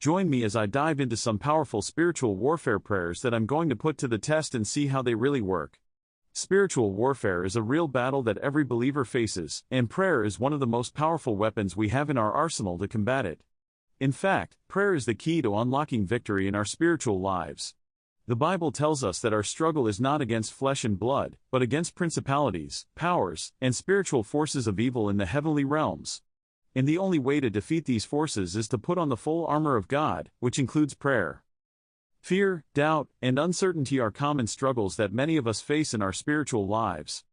Join me as I dive into some powerful spiritual warfare prayers that I'm going to put to the test and see how they really work. Spiritual warfare is a real battle that every believer faces, and prayer is one of the most powerful weapons we have in our arsenal to combat it. In fact, prayer is the key to unlocking victory in our spiritual lives. The Bible tells us that our struggle is not against flesh and blood, but against principalities, powers, and spiritual forces of evil in the heavenly realms. And the only way to defeat these forces is to put on the full armor of God, which includes prayer. Fear, doubt, and uncertainty are common struggles that many of us face in our spiritual lives.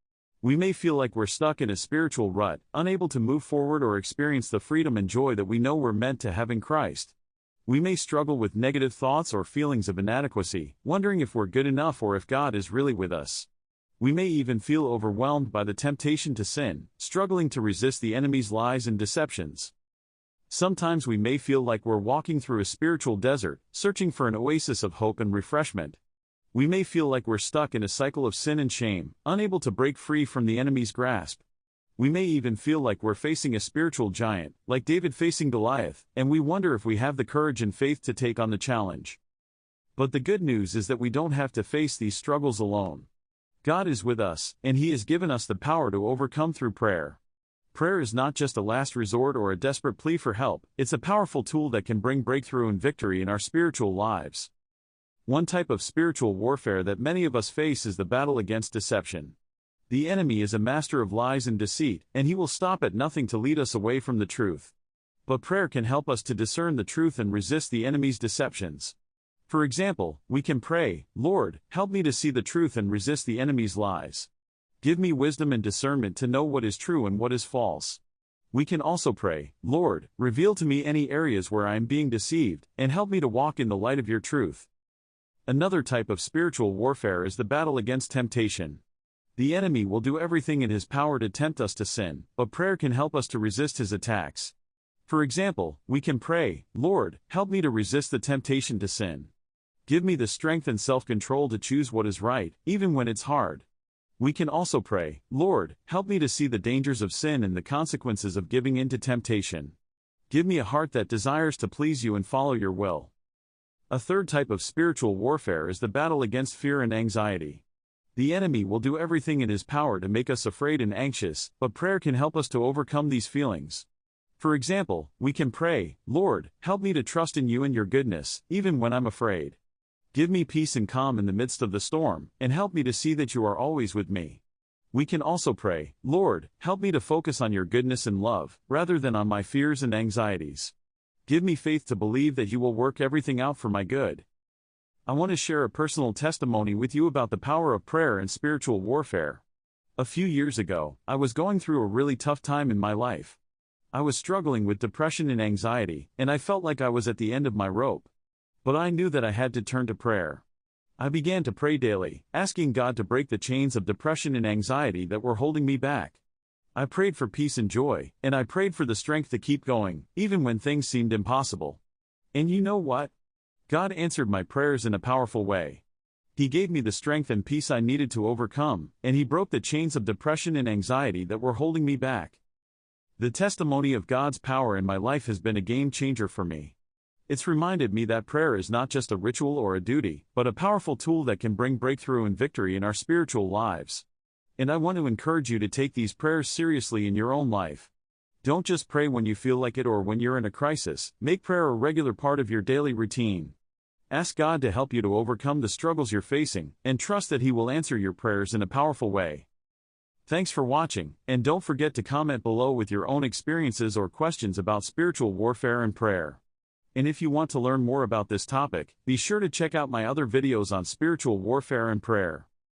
We may feel like we're stuck in a spiritual rut, unable to move forward or experience the freedom and joy that we know we're meant to have in Christ. We may struggle with negative thoughts or feelings of inadequacy, wondering if we're good enough or if God is really with us. We may even feel overwhelmed by the temptation to sin, struggling to resist the enemy's lies and deceptions. Sometimes we may feel like we're walking through a spiritual desert, searching for an oasis of hope and refreshment. We may feel like we're stuck in a cycle of sin and shame, unable to break free from the enemy's grasp. We may even feel like we're facing a spiritual giant, like David facing Goliath, and we wonder if we have the courage and faith to take on the challenge. But the good news is that we don't have to face these struggles alone. God is with us, and He has given us the power to overcome through prayer. Prayer is not just a last resort or a desperate plea for help, it's a powerful tool that can bring breakthrough and victory in our spiritual lives. One type of spiritual warfare that many of us face is the battle against deception. The enemy is a master of lies and deceit, and he will stop at nothing to lead us away from the truth. But prayer can help us to discern the truth and resist the enemy's deceptions. For example, we can pray, "Lord, help me to see the truth and resist the enemy's lies. Give me wisdom and discernment to know what is true and what is false." We can also pray, "Lord, reveal to me any areas where I am being deceived, and help me to walk in the light of your truth." Another type of spiritual warfare is the battle against temptation. The enemy will do everything in his power to tempt us to sin, but prayer can help us to resist his attacks. For example, we can pray, "Lord, help me to resist the temptation to sin. Give me the strength and self-control to choose what is right, even when it's hard." We can also pray, "Lord, help me to see the dangers of sin and the consequences of giving in to temptation. Give me a heart that desires to please you and follow your will." A third type of spiritual warfare is the battle against fear and anxiety. The enemy will do everything in his power to make us afraid and anxious, but prayer can help us to overcome these feelings. For example, we can pray, "Lord, help me to trust in you and your goodness, even when I'm afraid. Give me peace and calm in the midst of the storm, and help me to see that you are always with me." We can also pray, "Lord, help me to focus on your goodness and love, rather than on my fears and anxieties. Give me faith to believe that you will work everything out for my good." I want to share a personal testimony with you about the power of prayer and spiritual warfare. A few years ago, I was going through a really tough time in my life. I was struggling with depression and anxiety, and I felt like I was at the end of my rope. But I knew that I had to turn to prayer. I began to pray daily, asking God to break the chains of depression and anxiety that were holding me back. I prayed for peace and joy, and I prayed for the strength to keep going, even when things seemed impossible. And you know what? God answered my prayers in a powerful way. He gave me the strength and peace I needed to overcome, and He broke the chains of depression and anxiety that were holding me back. The testimony of God's power in my life has been a game changer for me. It's reminded me that prayer is not just a ritual or a duty, but a powerful tool that can bring breakthrough and victory in our spiritual lives. And I want to encourage you to take these prayers seriously in your own life. Don't just pray when you feel like it or when you're in a crisis, make prayer a regular part of your daily routine. Ask God to help you to overcome the struggles you're facing, and trust that He will answer your prayers in a powerful way. Thanks for watching, and don't forget to comment below with your own experiences or questions about spiritual warfare and prayer. And if you want to learn more about this topic, be sure to check out my other videos on spiritual warfare and prayer.